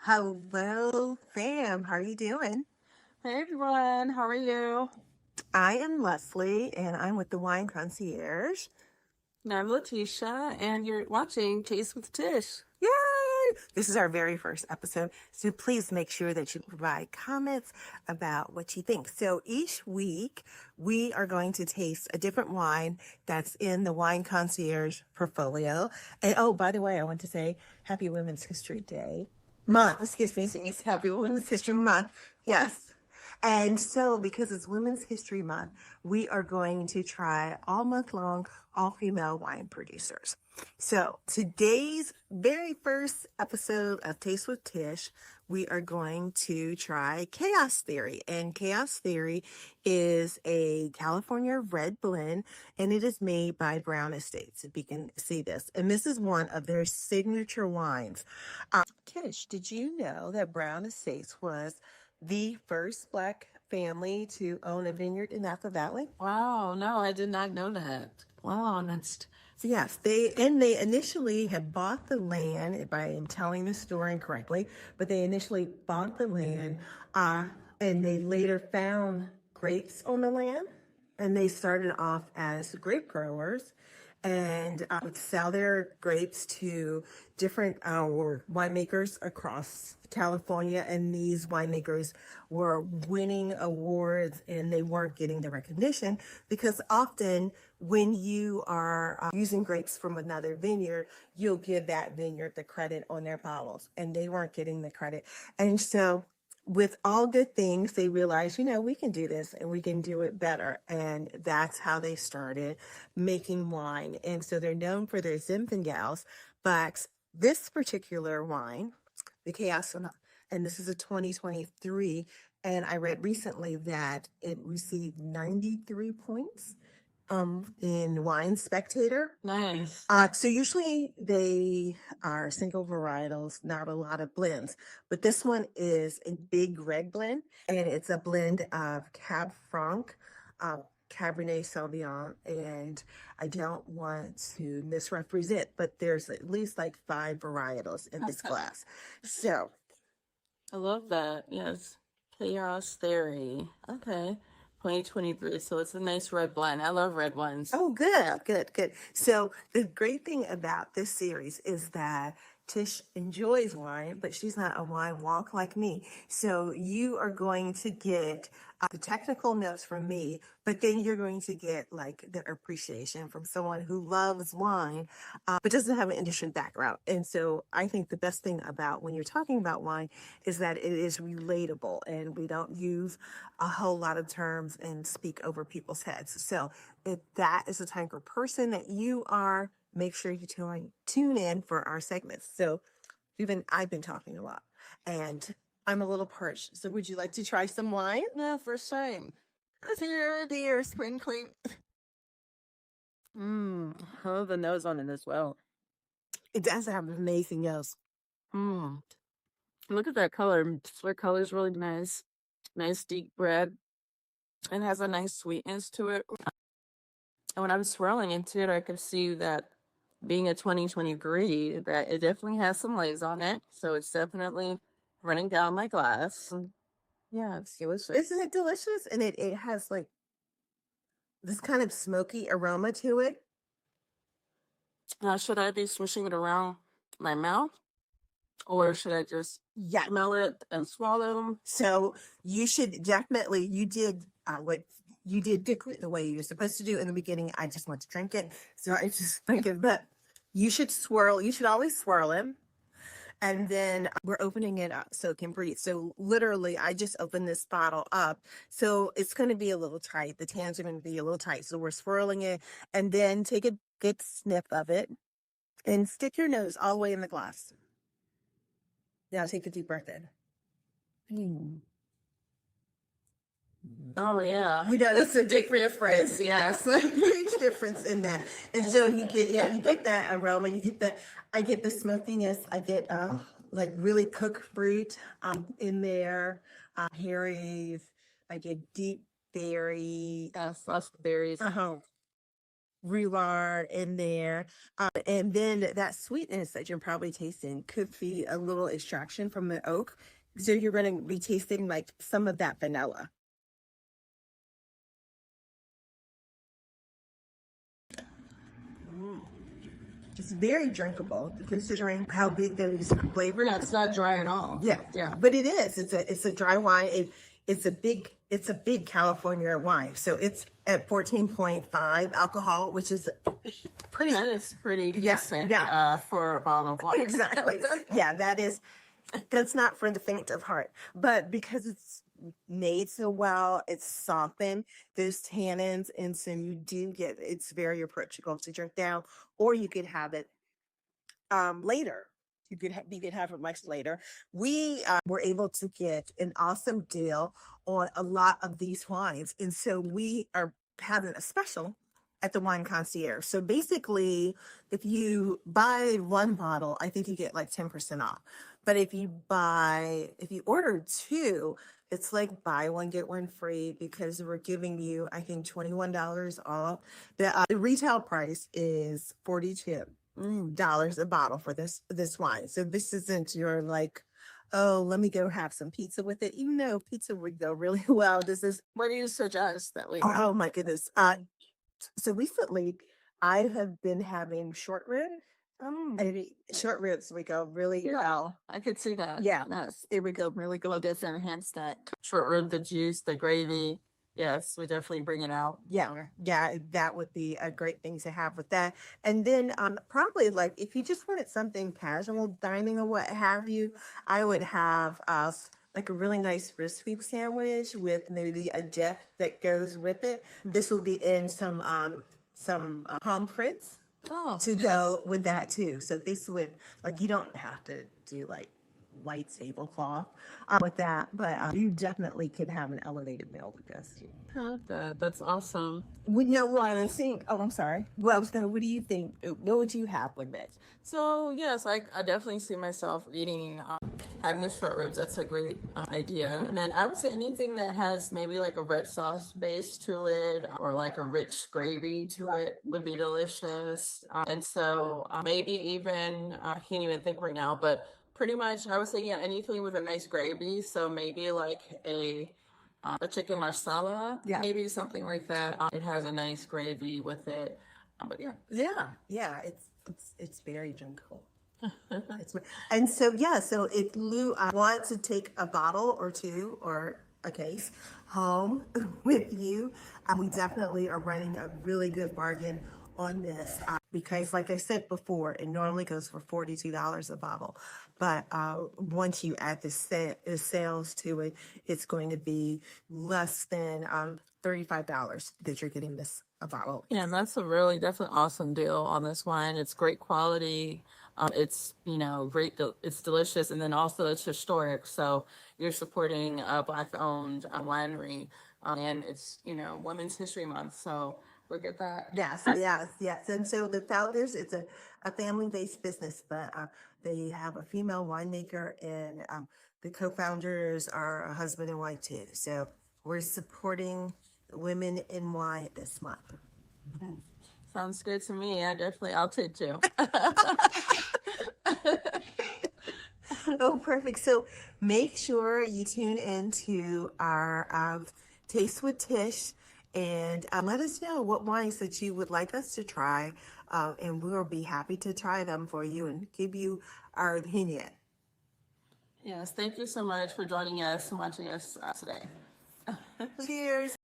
Hello, fam. How are you doing? Hey everyone, how are you? I am Leslie, and I'm with the Wine Concierge. And I'm Letitia, and you're watching Taste with Tish. Yay! This is our very first episode, so please make sure that you provide comments about what you think. So each week, we are going to taste a different wine that's in the Wine Concierge portfolio. And oh, by the way, I want to say Happy Women's History Day. Month, excuse me. It's Happy Women's History Month. Yes. And so, because it's Women's History Month, we are going to try all month long all female wine producers. So, today's very first episode of Taste with Tish, we are going to try Chaos Theory. And Chaos Theory is a California red blend, and it is made by Brown Estates, if you can see this. And this is one of their signature wines. Tish, did you know that Brown Estates was the first Black family to own a vineyard in Napa Valley? Wow, no, I did not know that. Wow, that's So yes, they initially had bought the land, if I am telling the story incorrectly, but they initially bought the land, and they later found grapes on the land, and they started off as grape growers, and would sell their grapes to different winemakers across California, and these winemakers were winning awards and they weren't getting the recognition because often when you are using grapes from another vineyard, you'll give that vineyard the credit on their bottles, and they weren't getting the credit. And so with all good things, they realized, we can do this and we can do it better. And that's how they started making wine. And so they're known for their Zinfandels, but this particular wine, the Chaos, and this is a 2023, and I read recently that it received 93 points in Wine Spectator. nice. So usually they are single varietals, not a lot of blends. But this one is a big red blend, and it's a blend of Cab Franc, Cabernet Sauvignon, and I don't want to misrepresent, but there's at least like 5 varietals in this glass. So I love that. Yes, Chaos Theory. Okay, 2023. So it's a nice red blend. I love red ones. oh, good, good, good. So the great thing about this series is that Tish enjoys wine, but she's not a wine wonk like me. So you are going to get the technical notes from me, but then you're going to get like the appreciation from someone who loves wine, but doesn't have an industry background. And so I think the best thing about when you're talking about wine is that it is relatable and we don't use a whole lot of terms and speak over people's heads. So if that is the type of person that you are, make sure you tune in for our segments. So I've been talking a lot, and I'm a little parched. So would you like to try some wine? No, first time. Dear, dear, sprinkling. I love the nose on it as well. It does have an amazing nose. Mmm. Look at that color. Their color is really nice. Nice deep red. And has a nice sweetness to it. And when I'm swirling into it, I can see that being a 2023, that it definitely has some legs on it. So it's definitely running down my glass. Yeah, it's delicious. Isn't it delicious? And it has like this kind of smoky aroma to it. Now, should I be swishing it around my mouth? Or should I just Yeah. smell it and swallow? So you should definitely, you did what you did the way you're supposed to do in the beginning. I just want to drink it. So I just thinking, but you should always swirl it. And then we're opening it up so it can breathe. So literally, I just opened this bottle up. So it's going to be a little tight. The tans are going to be a little tight. So we're swirling it and then take a good sniff of it and stick your nose all the way in the glass. Now take a deep breath in. Oh, yeah. We know that's a big difference, yes, huge difference in that. And so you get that aroma. I get the smokiness. I get like really cooked fruit in there. Berries. I get deep berry. Frosted berries. Uh-huh. rhubarb in there. And then that sweetness that you're probably tasting could be a little extraction from the oak. So you're going to be tasting like some of that vanilla. It's very drinkable considering how big those flavors. Yeah, it's not dry at all. Yeah, Yeah. but it is. It's a dry wine. It's a big California wine. So it's at 14.5 alcohol, which is pretty. That is pretty Yes, decent yeah. for a bottle of wine. Exactly. Yeah, that's not for the faint of heart. But because it's made so well, it's softened those tannins, and so you do get it's very approachable to drink down, or you could have it later. You could have it much later. We were able to get an awesome deal on a lot of these wines, and so we are having a special at the Wine Concierge. So basically, if you buy one bottle, I think you get like 10% off. But if you order two, it's like buy one get one free because we're giving you, I think, $21 off. The retail price is 42 dollars a bottle for this wine. So this isn't your like, oh, let me go have some pizza with it. Even though pizza would go really well. This is What do you suggest that we? oh my goodness. So recently I have been having short rib. Short ribs we go really well. I could see that. Yeah. Yes, it would go really good. This enhance that short rib, the juice, the gravy. Yes, we definitely bring it out. Yeah, yeah, that would be a great thing to have with that. And then probably like if you just wanted something casual dining or what have you, I would have like a really nice wrist sweep sandwich with maybe a dip that goes with it. This will be in some pommes Oh, to go with that too. So this would like you don't have to do like white tablecloth with that, but you definitely could have an elevated meal with this. that's awesome. We know what I think. Oh, I'm sorry. Well, so what do you think? What would you have with this? So yes, I definitely see myself eating having the short ribs. That's a great idea. And then I would say anything that has maybe like a red sauce base to it or like a rich gravy to it would be delicious. And so maybe even I can't even think right now, but pretty much I would say yeah, anything with a nice gravy. So maybe like a chicken marsala, Yeah. maybe something like that. It has a nice gravy with it. But yeah. Yeah, it's very drinkable. And so yeah, so if Lou wants to take a bottle or two or a case home with you, we definitely are running a really good bargain on this because, like I said before, it normally goes for $42 a bottle, but once you add the sales to it, it's going to be less than $35 that you're getting this a bottle. Yeah, and that's a really definitely awesome deal on this wine. It's great quality. It's great. It's delicious, and then also it's historic. So you're supporting a Black-owned winery, and it's Women's History Month. So look at that. Yes, yes. And so the founders, it's a family-based business, but they have a female winemaker, and the co-founders are a husband and wife too. So we're supporting women in wine this month. Sounds good to me. I'll take two. Oh, perfect. So make sure you tune into our Taste with Tish and let us know what wines that you would like us to try. And we'll be happy to try them for you and give you our opinion. Yes, thank you so much for joining us and watching us today. Cheers.